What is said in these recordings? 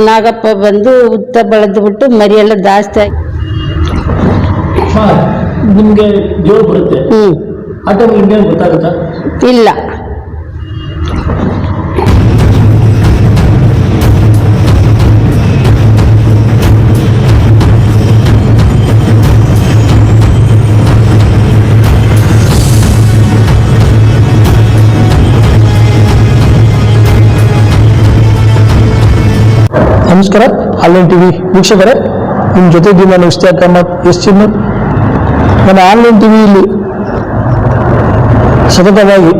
ನಾಗಪ್ಪ ಬಂದು ಉತ್ತ ಬೆಳೆದು ಬಿಟ್ಟು ಮರಿ ಎಲ್ಲ ಜಾಸ್ತಿ ಆಗಿ ನಿಮ್ಗೆ ಜೋರು ಬರುತ್ತೆ ಆ ಟೈಮ್ ನಿಮ್ಗೆ ಗೊತ್ತಾಗುತ್ತಾ? ಇಲ್ಲ. ನಮಸ್ಕಾರ, ಆನ್ಲೈನ್ ಟಿವಿ ವೀಕ್ಷಕರೇ, ನಿಮ್ಮ ಜೊತೆಗೆ ನಾನು ಇಷ್ಟಿಯಾಕ್ ಅಹಮದ್ ಎಸ್ ಚಿನ್ನೂರ್. ನನ್ನ ಆನ್ಲೈನ್ ಟಿವಿಯಲ್ಲಿ ಸತತವಾಗಿ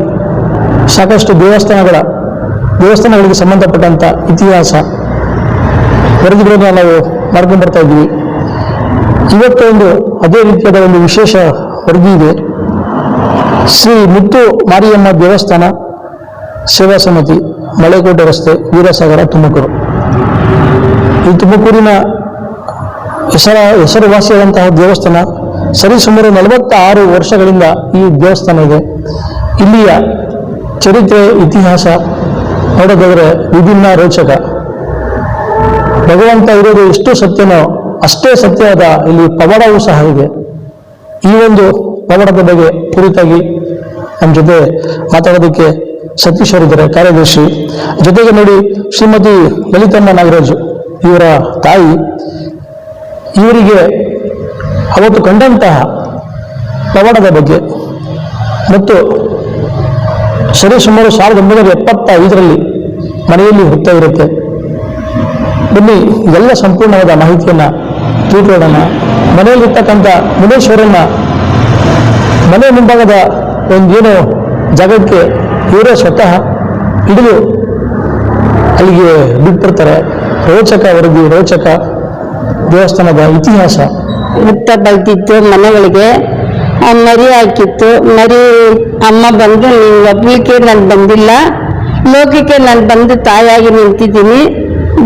ಸಾಕಷ್ಟು ದೇವಸ್ಥಾನಗಳಿಗೆ ಸಂಬಂಧಪಟ್ಟಂಥ ಇತಿಹಾಸ ವರದಿಗಳನ್ನು ನಾವು ಮಾಡ್ಕೊಂಡು ಬರ್ತಾ ಇದ್ದೀವಿ. ಇವತ್ತೊಂದು ಅದೇ ರೀತಿಯಾದ ಒಂದು ವಿಶೇಷ ವರದಿ ಇದೆ. ಶ್ರೀ ಮುತ್ತು ಮಾರಿಯಮ್ಮ ದೇವಸ್ಥಾನ ಸೇವಾ ಸಮಿತಿ, ಮಳೆಕೋಟೆ ರಸ್ತೆ, ವೀರಸಾಗರ, ತುಮಕೂರು. ಈ ತುಮಕೂರಿನ ಹೆಸರುವಾಸಿಯಾದಂತಹ ದೇವಸ್ಥಾನ ಸರಿಸುಮಾರು 46 ವರ್ಷಗಳಿಂದ ಈ ದೇವಸ್ಥಾನ ಇದೆ. ಇಲ್ಲಿಯ ಚರಿತ್ರೆ, ಇತಿಹಾಸ ನೋಡೋದಾದರೆ ವಿಭಿನ್ನ, ರೋಚಕ. ಭಗವಂತ ಇರೋದು ಎಷ್ಟು ಸತ್ಯನೋ ಅಷ್ಟೇ ಸತ್ಯವಾದ ಇಲ್ಲಿ ಪವಾಡವೂ ಸಹ ಇದೆ. ಈ ಒಂದು ಪವಾಡದ ಬಗ್ಗೆ ಕುರಿತಾಗಿ ನಮ್ಮ ಜೊತೆ ಮಾತಾಡೋದಕ್ಕೆ ಸತೀಶ್ ಅವರಿದ್ದಾರೆ, ಕಾರ್ಯದರ್ಶಿ. ಜೊತೆಗೆ ನೋಡಿ, ಶ್ರೀಮತಿ ಲಲಿತಮ್ಮ ನಾಗರಾಜು ಇವರ ತಾಯಿ. ಇವರಿಗೆ ಅವತ್ತು ಕಂಡಂತಹ ಪವಾಡದ ಬಗ್ಗೆ ಮತ್ತು ಸರಿಸುಮಾರು 1975ರಲ್ಲಿ ಮನೆಯಲ್ಲಿ ಹುಟ್ಟ ಇರುತ್ತೆ. ಬನ್ನಿ, ಎಲ್ಲ ಸಂಪೂರ್ಣವಾದ ಮಾಹಿತಿಯನ್ನು ತಿಳ್ಕೊಳ್ಳೋಣ. ಮನೆಯಲ್ಲಿರ್ತಕ್ಕಂಥ ಮುನೇಶ್ವರನ ಮನೆ ಮುಂಭಾಗದ ಒಂದೇನೋ ಜಾಗಕ್ಕೆ ಇವರೇ ಸ್ವತಃ ಹಿಡಿದು ಅಲ್ಲಿಗೆ ಬಿಟ್ಬಿಡ್ತಾರೆ. ರೋಚಕ ವರದಿ, ರೋಚಕ ದೇವಸ್ಥಾನದ ಇತಿಹಾಸ. ಮುತ್ತ ಬಲ್ತಿತ್ತು ಮನೆಗಳಿಗೆ, ಮರಿ ಹಾಕಿತ್ತು. ಮರಿ ಅಮ್ಮ ಬಂದು, ನೀವು ಒಬ್ಬಲಿಕ್ಕೆ ನಾನು ಬಂದಿಲ್ಲ, ಲೋಕಕ್ಕೆ ನಾನು ಬಂದು ತಾಯಾಗಿ ನಿಂತಿದ್ದೀನಿ.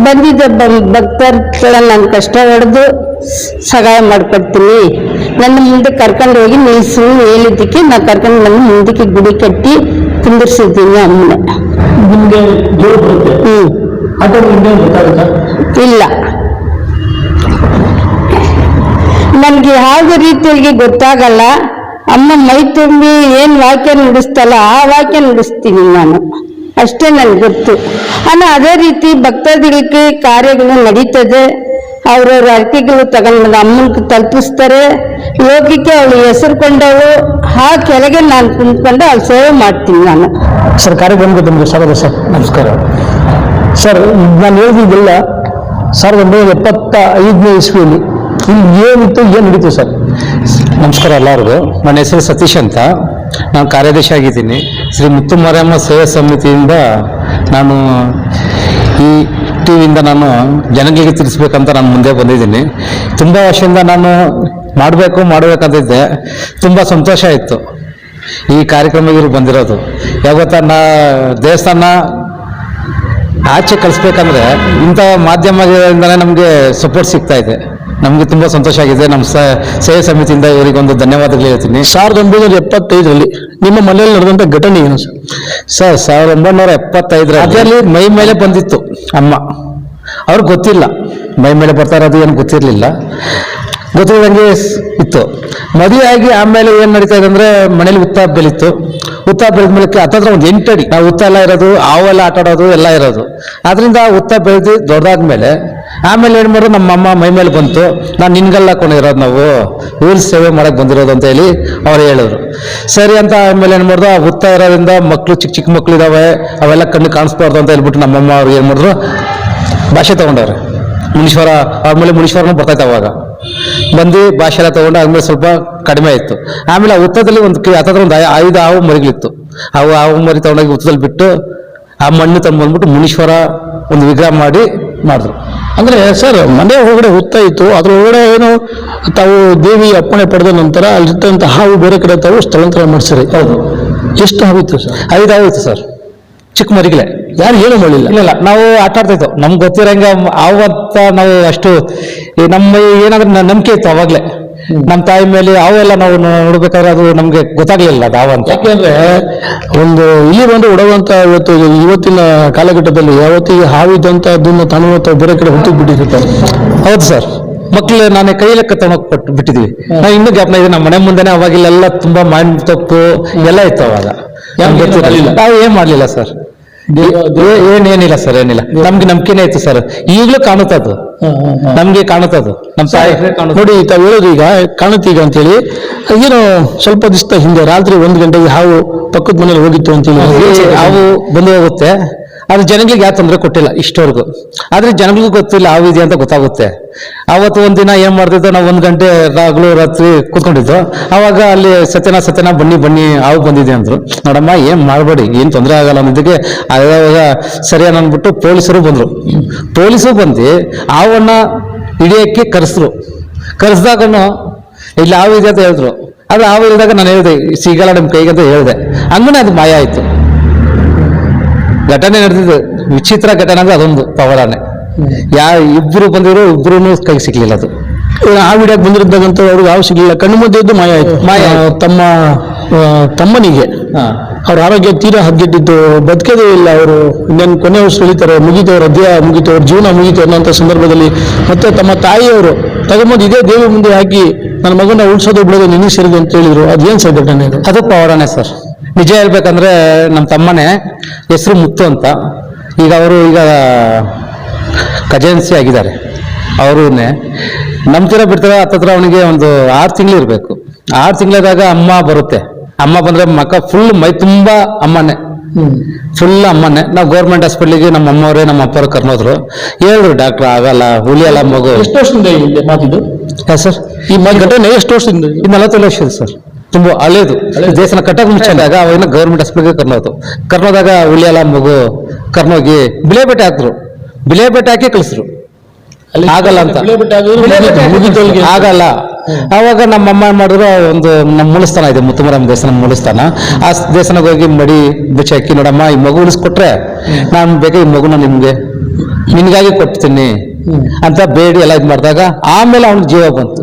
ಬಂದಿದ್ದ ಭಕ್ತರ ನಾನು ಕಷ್ಟ ಹೊಡೆದು ಸಹಾಯ ಮಾಡ್ಕೊಡ್ತೀನಿ, ನನ್ನ ಮುಂದೆ ಕರ್ಕೊಂಡು ಹೋಗಿ ನಿಲ್ಸು ಹೇಳಿದ್ದಕ್ಕೆ ನಾನು ಕರ್ಕೊಂಡು ನನ್ನ ಮುಂದಕ್ಕೆ ಗುಡಿ ಕಟ್ಟಿ ಕುಂದಿರ್ಸಿದ್ದೀನಿ ಅಮ್ಮನೆ. ನಿಮ್ಗೆ ಜೋರು ಬರುತ್ತೆ? ಇಲ್ಲ, ನನಗೆ ಯಾವ ರೀತಿಯಾಗಿ ಗೊತ್ತಾಗಲ್ಲ. ಅಮ್ಮ ಮೈ ತುಂಬಿ ಏನು ವಾಕ್ಯ ನುಡಿಸ್ತಲ್ಲ ಆ ವಾಕ್ಯ ನುಡಿಸ್ತೀನಿ ನಾನು, ಅಷ್ಟೇ ನನಗೆ ಗೊತ್ತು. ಅದೇ ರೀತಿ ಭಕ್ತಾದಿಗಳಿಗೆ ಕಾರ್ಯಗಳು ನಡೀತದೆ. ಅವ್ರವ್ರ ಅರ್ಕೆಗಳು ತಗೊಂಡು ಅಮ್ಮನಿಗೆ ತಲುಪಿಸ್ತಾರೆ. ಲೋಕಕ್ಕೆ ಅವಳು ಹೆಸರು ಕೊಂಡವಳು. ಆ ಕೆಳಗೆ ನಾನು ಕುಂತ್ಕೊಂಡು ಅವ್ಳು ಸೇವೆ ಮಾಡ್ತೀನಿ ನಾನು. ಸರ್, ಕಾರ್ಯಕ್ರಮಕ್ಕೆ ತಮಗೆ ಸ್ವಾಗತ ಸರ್. ನಮಸ್ಕಾರ ಸರ್. ನಾನು ಹೇಳಿದ್ದೆಲ್ಲ 1975ನೇ ಇಸ್ವಿಯಲ್ಲಿ ಇಲ್ಲಿ ಏನಿತ್ತು, ಏನು ನಡೀತು ಸರ್? ನಮಸ್ಕಾರ ಎಲ್ಲರಿಗೂ. ನನ್ನ ಹೆಸರು ಸತೀಶ್ ಅಂತ, ನಾನು ಕಾರ್ಯದರ್ಶಿ ಆಗಿದ್ದೀನಿ. ಶ್ರೀ ಮುತ್ತು ಮಾರಿಯಮ್ಮ ಸೇವಾ ಸಮಿತಿಯಿಂದ ನಾನು ಈ ಟಿವಿಯಿಂದ ನಾನು ಜನಗಳಿಗೆ ತಿಳಿಸ್ಬೇಕಂತ ನಾನು ಮುಂದೆ ಬಂದಿದ್ದೀನಿ. ತುಂಬ ವರ್ಷದಿಂದ ನಾನು ಮಾಡಬೇಕಂತಿದ್ದೆ. ತುಂಬ ಸಂತೋಷ ಇತ್ತು ಈ ಕಾರ್ಯಕ್ರಮ ಇವರು ಬಂದಿರೋದು. ಯಾವತ್ತ ದೇವಸ್ಥಾನ ಆಚೆ ಕಳಿಸ್ಬೇಕಂದ್ರೆ ಇಂಥ ಮಾಧ್ಯಮದಿಂದಲೇ ನಮಗೆ ಸಪೋರ್ಟ್ ಸಿಗ್ತಾ ಇದೆ. ನಮಗೆ ತುಂಬ ಸಂತೋಷ ಆಗಿದೆ. ನಮ್ಮ ಸೇವೆ ಸಮಿತಿಯಿಂದ ಇವರಿಗೊಂದು ಧನ್ಯವಾದಗಳು ಹೇಳ್ತೀನಿ. 1975ರಲ್ಲಿ ನಿಮ್ಮ ಮನೆಯಲ್ಲಿ ನಡೆದಂಥ ಘಟನೆ ಏನು ಸರ್? 1975 ಅದರಲ್ಲಿ ಮೈ ಮೇಲೆ ಬಂದಿತ್ತು ಅಮ್ಮ. ಅವ್ರಿಗೆ ಗೊತ್ತಿಲ್ಲ ಮೈ ಮೇಲೆ ಬರ್ತಾ ಇರೋದು, ಏನು ಗೊತ್ತಿರಲಿಲ್ಲ. ಗೊತ್ತಿಲ್ಲದಂಗೆ ಇತ್ತು. ಮದುವೆ ಆಗಿ ಆಮೇಲೆ ಏನು ನಡೀತಾ ಇದೆ ಅಂದರೆ, ಮನೇಲಿ ಉತ್ತ ಬೆಳೀತು. ಉತ್ತ ಬೆಳೆದ ಮೇಲೆ ಹತ್ತತ್ರ ಒಂದು 8 ಅಡಿ ನಾವು ಉತ್ತ ಎಲ್ಲ ಇರೋದು, ಹಾವೆಲ್ಲ ಆಟ ಆಡೋದು ಎಲ್ಲ ಇರೋದು. ಅದರಿಂದ ಉತ್ತ ಬೆಳೆದು ದೊಡ್ಡದಾದ್ಮೇಲೆ ಆಮೇಲೆ ಏನು ಮಾಡೋದು, ನಮ್ಮ ಅಮ್ಮ ಮೈ ಮೇಲೆ ಬಂತು. ನಾನು ನಿನ್ಗೆಲ್ಲ ಹಾಕೊಂಡಿರೋದು, ನಾವು ಊರು ಸೇವೆ ಮಾಡಕ್ಕೆ ಬಂದಿರೋದು ಅಂತ ಹೇಳಿ ಅವ್ರು ಹೇಳಿದ್ರು. ಸರಿ ಅಂತ ಆಮೇಲೆ ಏನು ಮಾಡಿದ್ರು, ಆ ಉತ್ತ ಇರೋದ್ರಿಂದ ಮಕ್ಕಳು ಚಿಕ್ಕ ಮಕ್ಕಳು ಇದ್ದಾವೆ, ಅವೆಲ್ಲ ಕಣ್ಣು ಕಾಣಿಸ್ಬಾರ್ದು ಅಂತ ಹೇಳ್ಬಿಟ್ಟು ನಮ್ಮಮ್ಮ ಅವ್ರು ಏನು ಮಾಡಿದ್ರು, ಭಾಷೆ ತೊಗೊಂಡವ್ರೆ. ಮುನೀಶ್ವರ ಆಮೇಲೆ ಮುನೀಶ್ವರನೂ ಬರ್ತಾಯಿತ್ತು. ಅವಾಗ ಬಂದು ಭಾಷೆ ಎಲ್ಲ ತೊಗೊಂಡು ಆದ್ಮೇಲೆ ಸ್ವಲ್ಪ ಕಡಿಮೆ ಆಯಿತು. ಆಮೇಲೆ ಆ ಉತ್ತದಲ್ಲಿ ಹತ್ತತ್ರ ಒಂದು 5 ಹಾವು ಮರಿಗಳಿತ್ತು. ಹಾವು ಮರಿ ತೊಗೊಂಡೋಗಿ ಉತ್ತದಲ್ಲಿ ಬಿಟ್ಟು ಆ ಮಣ್ಣು ತಂದ್ಬಂದ್ಬಿಟ್ಟು ಮುನೀಶ್ವರ ಒಂದು ವಿಗ್ರಹ ಮಾಡಿದ್ರು. ಅಂದರೆ ಸರ್, ಮನೆ ಒಳಗಡೆ ಹುತ್ತ ಇತ್ತು, ಅದ್ರೊಳಗಡೆ ಏನು ತಾವು ದೇವಿ ಅಪ್ಪಣೆ ಪಡೆದ ನಂತರ ಅಲ್ಲಿರ್ತಂಥ ಹಾವು ಬೇರೆ ಕಡೆ ತಾವು ಸ್ಥಳಾಂತರ ಮಾಡಿಸಿರಿ. ಹೌದು. ಎಷ್ಟು ಹಾವಿತ್ತು ಸರ್? 5 ಹಾವು ಇತ್ತು ಸರ್, ಚಿಕ್ಕ ಮರಿಗಳೇ. ಯಾರು ಏನು ಮಾಡಲಿಲ್ಲ? ಇಲ್ಲ, ನಾವು ಆಟ ಆಡ್ತಾಯಿತ್ತು. ನಮ್ಗೆ ಗೊತ್ತಿರಂಗೆ ಆವತ್ತ ನಾವು ಅಷ್ಟು ನಮ್ಮ ಏನಾದ್ರೂ ನಂಬಿಕೆ ಇತ್ತು. ಅವಾಗಲೇ ನಮ್ಮ ತಾಯಿ ಮೇಲೆ ಅವೆಲ್ಲ ನಾವು ನೋಡ್ಬೇಕಾದ್ರೆ ಅದು ನಮ್ಗೆ ಗೊತ್ತಾಗ್ಲಿಲ್ಲ ಅದು ಹಾವು ಅಂತ. ಯಾಕೆಂದ್ರೆ ಒಂದು ಇಲ್ಲಿ ಬಂದು ಉಡವಂತ ಇವತ್ತಿನ ಕಾಲಘಟ್ಟದಲ್ಲಿ ಯಾವತ್ತಿಗೆ ಹಾವಿದಂತ ಅದನ್ನ ತಾನು ಬೇರೆ ಕಡೆ ಹೊತ್ತು ಬಿಟ್ಟಿರ್ತಾರೆ. ಹೌದು ಸರ್, ಮಕ್ಳು ನಾನೇ ಕೈ ಲೆಕ್ಕ ತಗೊಂಡೋಗಿ ಕೊಟ್ಟು ಬಿಟ್ಟಿದ್ವಿ. ನಾವು ಇನ್ನೂ ಜ್ಞಾಪನ ಇದೆ, ನಮ್ಮ ಮನೆ ಮುಂದೆನೆ ಅವಾಗಿಲ್ಲೆಲ್ಲ ತುಂಬಾ ಮಾವಿನ ತಪ್ಪು ಎಲ್ಲ ಇತ್ತು ಅವಾಗ. ನಾವು ಏನ್ ಮಾಡ್ಲಿಲ್ಲ ಸರ್, ಏನಿಲ್ಲ ಸರ್, ಏನಿಲ್ಲ. ನಮ್ಗೆ ನಂಬಿಕೆನೇ ಇತ್ತು ಸರ್. ಈಗಲೂ ಕಾಣುತ್ತದು, ನಮ್ಗೆ ಕಾಣುತ್ತದು. ನಮ್ಮ ತಾಯಿ ನೋಡಿ ತಾವು ಹೇಳೋದು ಈಗ ಕಾಣುತ್ತೀಗ ಅಂತೇಳಿ, ಏನೋ ಸ್ವಲ್ಪ ದಿವಸ ಹಿಂದೆ ರಾತ್ರಿ 1 ಗಂಟೆಗೆ ಹಾವು ಪಕ್ಕದ ಮನೇಲಿ ಹೋಗಿತ್ತು ಅಂತೇಳಿ ಹಾವು ಬಂದು ಹೋಗುತ್ತೆ. ಅದು ಜನಗಳಿಗೆ ಯಾವ ತೊಂದರೆ ಕೊಟ್ಟಿಲ್ಲ ಇಷ್ಟವರೆಗೂ. ಆದ್ರೆ ಜನಗಳಿಗೂ ಗೊತ್ತಿಲ್ಲ ಹಾವು ಇದೆ ಅಂತ ಗೊತ್ತಾಗುತ್ತೆ. ಅವತ್ತು ಒಂದಿನ ಏನ್ ಮಾಡ್ತಿದ್ದೋ, ನಾವು 1 ಗಂಟೆ ಹಗಲು ರಾತ್ರಿ ಕೂತ್ಕೊಂಡಿದ್ದು. ಅವಾಗ ಅಲ್ಲಿ ಸತ್ಯನ ಬನ್ನಿ ಹಾವು ಬಂದಿದೆ ಅಂದ್ರು. ನೋಡಮ್ಮ ಏನ್ ಮಾಡ್ಬೇಡಿ, ಏನ್ ತೊಂದರೆ ಆಗಲ್ಲ ಅನ್ನೋದಕ್ಕೆ ಅವಾಗ ಸರಿ ಅಂದ್ಬಿಟ್ಟು ಪೊಲೀಸರು ಬಂದ್ರು. ಪೊಲೀಸರು ಬಂದು ಹಾವನ್ನ ಹಿಡಿಯಕ್ಕೆ ಕರೆಸ್ದಾಗ ಇಲ್ಲಿ ಹಾವು ಇದೆ ಅಂತ ಹೇಳಿದ್ರು. ಅದು ಹಾವು ಇಳಿದಾಗ ನಾನು ಹೇಳಿದೆ ಸಿಗಲ್ಲ ನಿಮ್ ಕೈಗೆ ಅಂತ ಹೇಳಿದೆ. ಹಂಗನೇ ಅದು ಮಾಯ ಆಯ್ತು. ಘಟನೆ ನಡೆದಿದ್ದು ವಿಚಿತ್ರ ಘಟನೆ ಅಂದ್ರೆ ಅದೊಂದು ಪವರಾನೆ. ಇಬ್ರು ಬಂದಿರೋ ಇಬ್ರು ಕೈ ಸಿಗ್ಲಿಲ್ಲ. ಅದು ಆ ವಿಡಿಯೋಗೆ ಬಂದಿದ್ದಾಗಂತ ಅವ್ರಿಗೆ ಹಾವು ಸಿಗ್ಲಿಲ್ಲ, ಕಣ್ಣು ಮುಂದೆ ಇದ್ದು ಮಾಯ ಆಯ್ತು. ತಮ್ಮನಿಗೆ ಅವ್ರ ಆರೋಗ್ಯ ತೀರಾ ಹದಗೆಟ್ಟಿದ್ದು, ಬದುಕದೇ ಇಲ್ಲ. ಅವರು ಇನ್ನೇನು ಕೊನೆ ವರ್ಷ ಉಳಿತಾರೆ, ಮುಗಿತವ್ರ ಅಧ್ಯಾಯ ಮುಗಿತು, ಅವ್ರ ಜೀವನ ಮುಗಿತು ಅನ್ನೋಂಥ ಸಂದರ್ಭದಲ್ಲಿ ಮತ್ತೆ ತಮ್ಮ ತಾಯಿಯವರು ತಗೊಂಬಂದು ಇದೇ ದೇವಿ ಮುಂದೆ ಹಾಕಿ ನನ್ನ ಮಗನ ಉಳಿಸೋದು ಬಿಡೋದು ನಿನಗೆ ಸೇರಿದೆ ಅಂತ ಹೇಳಿದ್ರು. ಅದೇನ್ ಸರ್ ಘಟನೆ? ಅದು ಪವರಾನೆ ಸರ್. ನಿಜ ಹೇಳ್ಬೇಕಂದ್ರೆ ನಮ್ಮ ತಮ್ಮನೇ ಹೆಸರು ಮುತ್ತು ಅಂತ. ಅವರು ಖಜಾನ್ಸಿ ಆಗಿದ್ದಾರೆ. ಅವ್ರನ್ನೇ ನಂಬ್ತಿರ ಬಿಡ್ತಾರೆ. ಹತ್ತತ್ರ ಅವನಿಗೆ ಒಂದು 6 ತಿಂಗಳು ಇರಬೇಕು. 6 ತಿಂಗಳದಾಗ ಅಮ್ಮ ಬರುತ್ತೆ. ಅಮ್ಮ ಬಂದ್ರೆ ಮಕ್ಕ ಫುಲ್ ಮೈ ತುಂಬಾ ಅಮ್ಮನೇ, ಫುಲ್ ಅಮ್ಮನೇ. ನಾವು ಗೌರ್ಮೆಂಟ್ ಹಾಸ್ಪಿಟ್ಲಿಗೆ ನಮ್ಮ ಅಮ್ಮವರೇ ನಮ್ಮ ಅಪ್ಪರು ಕರ್ನೋದ್ರು. ಹೇಳಿದ್ರು ಡಾಕ್ಟರ್ ಆಗಲ್ಲ, ಉಳಿಯಲ್ಲ ಮಗು. ಎಷ್ಟು ವರ್ಷದಿಂದ ಮಾತಿದ್ದು ಸರ್? ಈ ಘಟನೆ ಎಷ್ಟು ವರ್ಷದಿಂದ? 40 ವರ್ಷ ಸರ್. ತುಂಬಾ ಹಳೇದು. ದೇಶನ ಕಟ್ಟಕ್ ಮುಂಚೆದಾಗ ಅವಾಗ ಗೌರ್ಮೆಂಟ್ ಹಾಸ್ಪಿಟ್ಲಿಗೆ ಕರ್ನೋದಾಗ ಉಳಿಯಲ್ಲ ಮಗು ಕರ್ನೋಗಿ ಬಿಳೆಬೆಟ್ಟೆ ಹಾಕಿದ್ರು. ಬಿಳೆಬೆಟ್ಟೆ ಹಾಕಿ ಕಳಿಸ್ರು. ಆಗಲ್ಲ ಅಂತ, ಆಗಲ್ಲ. ಅವಾಗ ನಮ್ಮಮ್ಮ ಮಾಡಿದ್ರು, ಒಂದು ನಮ್ಮ ಮೂಲಸ್ಥಾನ ಇದೆ, ಮುತ್ತುಮರಮ್ಮ ದೇವಸ್ಥಾನ ಮೂಲಸ್ಥಾನ. ಆ ದೇವಸ್ಥಾನಕ್ಕೆ ಹೋಗಿ ಮಡಿ ಬಿಚ್ಚಿ ಹಾಕಿ, ನೋಡಮ್ಮ ಈ ಮಗು ಉಳಿಸ್ಕೊಟ್ರೆ ನಾನು ಬೇಕಾ ಈ ಮಗುನ ನಿನ್ಗಾಗಿ ಕೊಡ್ತೀನಿ ಅಂತ ಬೇಡಿ ಎಲ್ಲ ಇದು ಮಾಡಿದಾಗ ಆಮೇಲೆ ಅವ್ನಿಗೆ ಜೀವ ಬಂತು.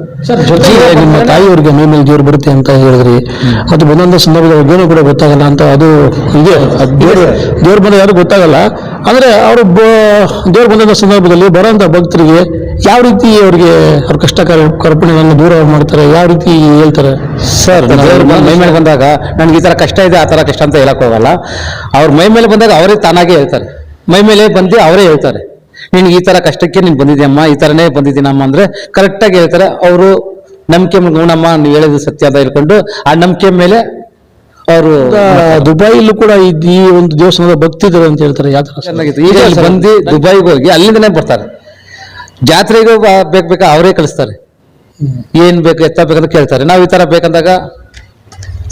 ಜೊತೆಗೆ ನಿಮ್ಮ ತಾಯಿಯವ್ರಿಗೆ ಮೈ ಮೇಲೆ ದೇವ್ರು ಬರುತ್ತೆ ಅಂತ ಹೇಳಿದ್ರಿ. ಅದು ಬಂದಂತ ಸಂದರ್ಭದಲ್ಲಿ ಏನೂ ಕೂಡ ಗೊತ್ತಾಗಲ್ಲ ಅಂತ. ಅದು ಇದೆ, ದೇವ್ರು ಬಂದ ಯಾರು ಗೊತ್ತಾಗಲ್ಲ. ಅಂದ್ರೆ ಅವರು ದೇವ್ರು ಬಂದಂತ ಸಂದರ್ಭದಲ್ಲಿ ಬರೋಂಥ ಭಕ್ತರಿಗೆ ಯಾವ ರೀತಿ ಅವ್ರಿಗೆ ಅವ್ರ ಕಷ್ಟ ಕರ್ಪಣೆಗಳನ್ನು ದೂರ ಮಾಡ್ತಾರೆ, ಯಾವ ರೀತಿ ಹೇಳ್ತಾರೆ ಸರ್? ದೇವ್ರ ಮೈ ಮೇಲೆ ಬಂದಾಗ ನನ್ಗೆ ಈ ತರ ಕಷ್ಟ ಇದೆ, ಆ ತರ ಕಷ್ಟ ಅಂತ ಹೇಳಕ್ ಹೋಗಲ್ಲ. ಅವ್ರ ಮೈ ಮೇಲೆ ಬಂದಾಗ ಅವರೇ ತಾನಾಗೆ ಹೇಳ್ತಾರೆ. ಮೈ ಮೇಲೆ ಬಂದು ಅವರೇ ಹೇಳ್ತಾರೆ, ನಿನ್ಗೆ ಈ ತರ ಕಷ್ಟಕ್ಕೆ ನೀನ್ ಬಂದಿದ್ಯಮ್ಮ, ಈ ತರನೇ ಬಂದಿದ್ದೀನಮ್ಮ ಅಂದ್ರೆ ಕರೆಕ್ಟಾಗಿ ಹೇಳ್ತಾರೆ. ಅವರು ನಂಬಿಕೆ ಗುಣಮ್ಮ ನೀವು ಹೇಳಿದ ಸತ್ಯ ಅಂತ ಹೇಳ್ಕೊಂಡು ಆ ನಂಬಿಕೆ ಮೇಲೆ ಅವರು ದುಬೈಯಲ್ಲೂ ಕೂಡ ಈ ಒಂದು ದೇವಸ್ಥಾನದ ಭಕ್ತಿ ಇದ್ದಾರೆ ಅಂತ ಹೇಳ್ತಾರೆ. ಯಾವ ತರ ಚೆನ್ನಾಗಿತ್ತು. ಈಗ ಬಂದು ದುಬೈಗೆ ಹೋಗಿ ಅಲ್ಲಿಂದನೇ ಬರ್ತಾರೆ. ಜಾತ್ರೆಗೂ ಬೇಕಾ ಅವರೇ ಕಳಿಸ್ತಾರೆ. ಏನ್ ಬೇಕು ಎತ್ತ ಬೇಕಂತ ಕೇಳ್ತಾರೆ. ನಾವು ಈ ತರ ಬೇಕಂದಾಗ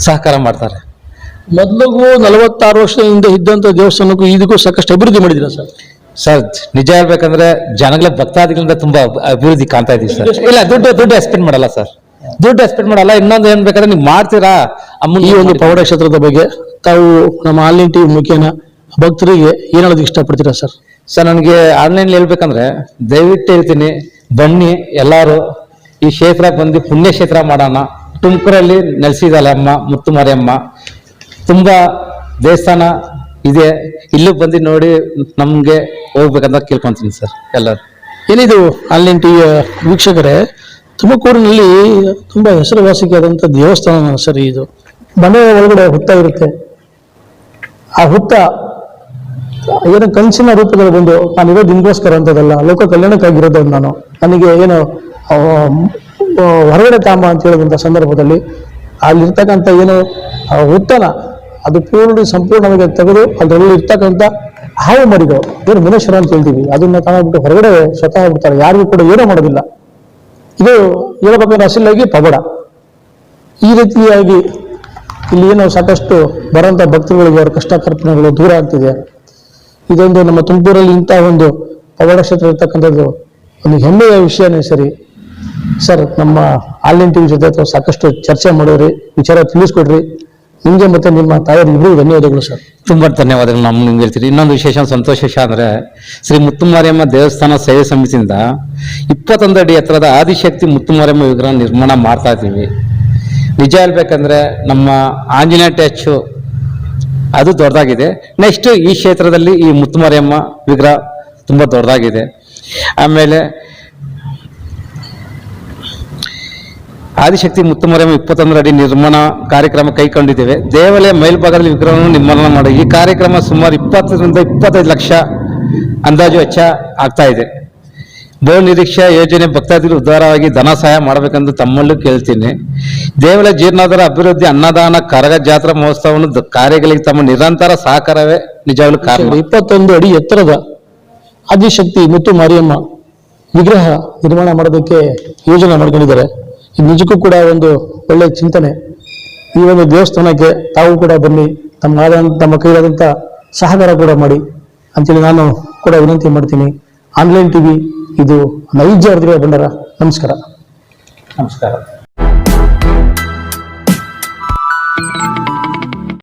ಸಹಕಾರ ಮಾಡ್ತಾರೆ. ಮೊದಲಿಗೂ 46 ವರ್ಷದಿಂದ ಇದ್ದಂತ ದೇವಸ್ಥಾನಕ್ಕೂ ಇದಕ್ಕೂ ಸಾಕಷ್ಟು ಅಭಿವೃದ್ಧಿ ಮಾಡಿದಿರ ಸರ್? ಸರ್ ನಿಜ ಹೇಳ್ಬೇಕಂದ್ರೆ ಜನಗಳ ಭಕ್ತಾದಿಗಳಿಂದ ತುಂಬಾ ಅಭಿವೃದ್ಧಿ ಕಾಣ್ತಾ ಇದೀವಿ ಸರ್. ಇಲ್ಲ ದುಡ್ಡು ಎಕ್ಸ್ಪೆಂಡ್ ಮಾಡಲ್ಲ ಸರ್, ದುಡ್ಡು ಎಕ್ಸ್ಪೆಂಡ್ ಮಾಡಲ್ಲ. ಇನ್ನೊಂದು ಏನ್ ಬೇಕಾದ್ರೆ ನೀವು ಮಾಡ್ತೀರಾ. ಈ ಒಂದು ಪವಾಡ ಕ್ಷೇತ್ರದ ಬಗ್ಗೆ ತಾವು ನಮ್ಮ ಆನ್ಲೈನ್ ಟಿವಿ ಮುಖೇನ ಭಕ್ತರಿಗೆ ಏನ್ ಹೇಳೋದಕ್ಕೆ ಇಷ್ಟಪಡ್ತೀರಾ ಸರ್? ಸರ್ ನನಗೆ ಆನ್ಲೈನ್ ಹೇಳ್ಬೇಕಂದ್ರೆ ದಯವಿಟ್ಟು ಹೇಳ್ತೀನಿ, ಬನ್ನಿ ಎಲ್ಲಾರು ಈ ಕ್ಷೇತ್ರ ಬಂದು ಪುಣ್ಯ ಕ್ಷೇತ್ರ ಮಾಡೋಣ. ತುಮಕೂರಲ್ಲಿ ನೆಲೆಸಿದಲ್ಲ ಅಮ್ಮ ಮುತ್ತುಮಾರಿಯಮ್ಮ, ತುಂಬಾ ದೇವಸ್ಥಾನ ಇದೆ. ಇಲ್ಲೂ ಬಂದು ನೋಡಿ ನಮ್ಗೆ ಹೋಗ್ಬೇಕಂತ ಕೇಳ್ಕೊಂತೀನಿ ಸರ್ ಎಲ್ಲರೂ. ಏನಿದು ಆನ್ಲೈನ್ ಟಿವಿಯ ವೀಕ್ಷಕರೇ, ತುಮಕೂರಿನಲ್ಲಿ ತುಂಬಾ ಹೆಸರುವಾಸಿಯಾದಂಥ ದೇವಸ್ಥಾನ ಸರಿ. ಇದು ಮನೆ ಒಳಗಡೆ ಹುತ್ತ ಇರುತ್ತೆ. ಆ ಹುತ್ತ ಏನೋ ಕನಸಿನ ರೂಪದಲ್ಲಿ ಬಂದು ನಾನು ಇರೋದು ನಿಮಗೋಸ್ಕರ ಅಂತದಲ್ಲ, ಲೋಕ ಕಲ್ಯಾಣಕ್ಕಾಗಿರೋದು ನಾನು, ನನಗೆ ಏನು ಹೊರಗಡೆ ತಾಂಬ ಅಂತ ಹೇಳಿದಂಥ ಸಂದರ್ಭದಲ್ಲಿ ಅಲ್ಲಿರ್ತಕ್ಕಂಥ ಏನು ಹುತ್ತನ ಅದು ಸಂಪೂರ್ಣವಾಗಿ ತೆಗೆದು ಅದರಲ್ಲಿ ಇರ್ತಕ್ಕಂಥ ಹಾವು ಮರಿಗಳು ಏನು ಮುನೇಶ್ವರ ಅಂತ ಹೇಳ್ತೀವಿ, ಅದನ್ನ ತಗೊಂಡ್ಬಿಟ್ಟು ಹೊರಗಡೆ ಸ್ವತಃ ಬಿಡ್ತಾರೆ. ಯಾರಿಗೂ ಕೂಡ ಏನೂ ಮಾಡೋದಿಲ್ಲ. ಇದು ಹೇಳ್ಬೇಕಾದ್ರೆ ಅಸಲಾಗಿ ಪವಾಡ. ಈ ರೀತಿಯಾಗಿ ಇಲ್ಲಿ ಏನು ಸಾಕಷ್ಟು ಬರೋಂಥ ಭಕ್ತರುಗಳಿಗೆ ಅವರ ಕಷ್ಟ ಕಲ್ಪನೆಗಳು ದೂರ ಆಗ್ತಿದೆ. ಇದೊಂದು ನಮ್ಮ ತುಮಕೂರಲ್ಲಿ ಇಂಥ ಒಂದು ಪವಾಡ ಕ್ಷೇತ್ರ ಇರ್ತಕ್ಕಂಥದ್ದು ಒಂದು ಹೆಮ್ಮೆಯ ವಿಷಯನೇ ಸರಿ. ಸರ್, ನಮ್ಮ ಆನ್ಲೈನ್ ಟಿವಿ ಜೊತೆ ಸಾಕಷ್ಟು ಚರ್ಚೆ ಮಾಡಿದ್ರಿ, ವಿಚಾರ ತಿಳಿಸ್ಕೊಡ್ರಿ. ನಿಮ್ಗೆ ಮತ್ತೆ ನಿಮ್ಮ ತಾಯಿಯರು ಇಬ್ಬರು ಧನ್ಯವಾದಗಳು ಸರ್. ತುಂಬಾ ಧನ್ಯವಾದಗಳು. ನಿಮ್ಗೆ ಹೇಳ್ತೀರಿ. ಇನ್ನೊಂದು ವಿಶೇಷ ಸಂತೋಷ ಅಂದ್ರೆ ಶ್ರೀ ಮುತ್ತುಮಾರಿಯಮ್ಮ ದೇವಸ್ಥಾನ ಸೇವೆ ಸಮಿತಿಯಿಂದ 21 ಅಡಿ ಎತ್ತರದ ಆದಿಶಕ್ತಿ ಮುತ್ತುಮಾರಮ್ಮ ವಿಗ್ರಹ ನಿರ್ಮಾಣ ಮಾಡ್ತಾ ಇದ್ದೀವಿ. ನಿಜ ಹೇಳ್ಬೇಕಂದ್ರೆ ನಮ್ಮ ಆಂಜನೇಯ ಟ್ಯಾಚು ಅದು ದೊಡ್ಡದಾಗಿದೆ. ನೆಕ್ಸ್ಟ್ ಈ ಕ್ಷೇತ್ರದಲ್ಲಿ ಈ ಮುತ್ತುಮಾರಿಯಮ್ಮ ವಿಗ್ರಹ ತುಂಬ ದೊಡ್ಡದಾಗಿದೆ. ಆಮೇಲೆ ಆದಿಶಕ್ತಿ ಮುತ್ತುಮಾರಿಯಮ್ಮ 21 ಅಡಿ ನಿರ್ಮಾಣ ಕಾರ್ಯಕ್ರಮ ಕೈಗೊಂಡಿದ್ದೇವೆ. ದೇವಾಲಯ ಮೇಲ್ಭಾಗದಲ್ಲಿ ವಿಗ್ರಹವನ್ನು ನಿರ್ಮಾಣ ಮಾಡಿ ಈ ಕಾರ್ಯಕ್ರಮ ಸುಮಾರು 20 ರಿಂದ 25 ಲಕ್ಷ ಅಂದಾಜು ವೆಚ್ಚ ಆಗ್ತಾ ಇದೆ. ಬಹು ನಿರೀಕ್ಷೆ ಯೋಜನೆ ಭಕ್ತಾದಿಗಳು ಉದಾರವಾಗಿ ಧನ ಸಹಾಯ ಮಾಡಬೇಕೆಂದು ತಮ್ಮಲ್ಲೂ ಕೇಳ್ತೀನಿ. ದೇವಾಲಯ ಜೀರ್ಣೋದ್ಧಾರ ಅಭಿವೃದ್ಧಿ ಅನ್ನದಾನ ಕರಗ ಜಾತ್ರಾ ಮಹೋತ್ಸವವನ್ನು ಕಾರ್ಯಗಳಿಗೆ ತಮ್ಮ ನಿರಂತರ ಸಹಕಾರವೇ ನಿಜವಾಗ್ಲೂ ಕಾರಣ. 21 ಅಡಿ ಎತ್ತರದ ಆದಿಶಕ್ತಿ ಮುತ್ತು ಮಾರಿಯಮ್ಮ ವಿಗ್ರಹ ನಿರ್ಮಾಣ ಮಾಡೋದಕ್ಕೆ ಯೋಜನೆ ಮಾಡ್ಕೊಂಡಿದ್ದಾರೆ. ಇದು ನಿಜಕ್ಕೂ ಕೂಡ ಒಂದು ಒಳ್ಳೆ ಚಿಂತನೆ. ಈ ಒಂದು ದೇವಸ್ಥಾನಕ್ಕೆ ತಾವು ಕೂಡ ಬನ್ನಿ, ತಮ್ಮ ಕೈಲಾದಂಥ ಸಹಕಾರ ಕೂಡ ಮಾಡಿ ಅಂತೇಳಿ ನಾನು ಕೂಡ ವಿನಂತಿ ಮಾಡ್ತೀನಿ. ಆನ್ಲೈನ್ ಟಿವಿ ಇದು ನೈಜ ವರದಿಗಳ ಭಂಡಾರ. ನಮಸ್ಕಾರ. ನಮಸ್ಕಾರ.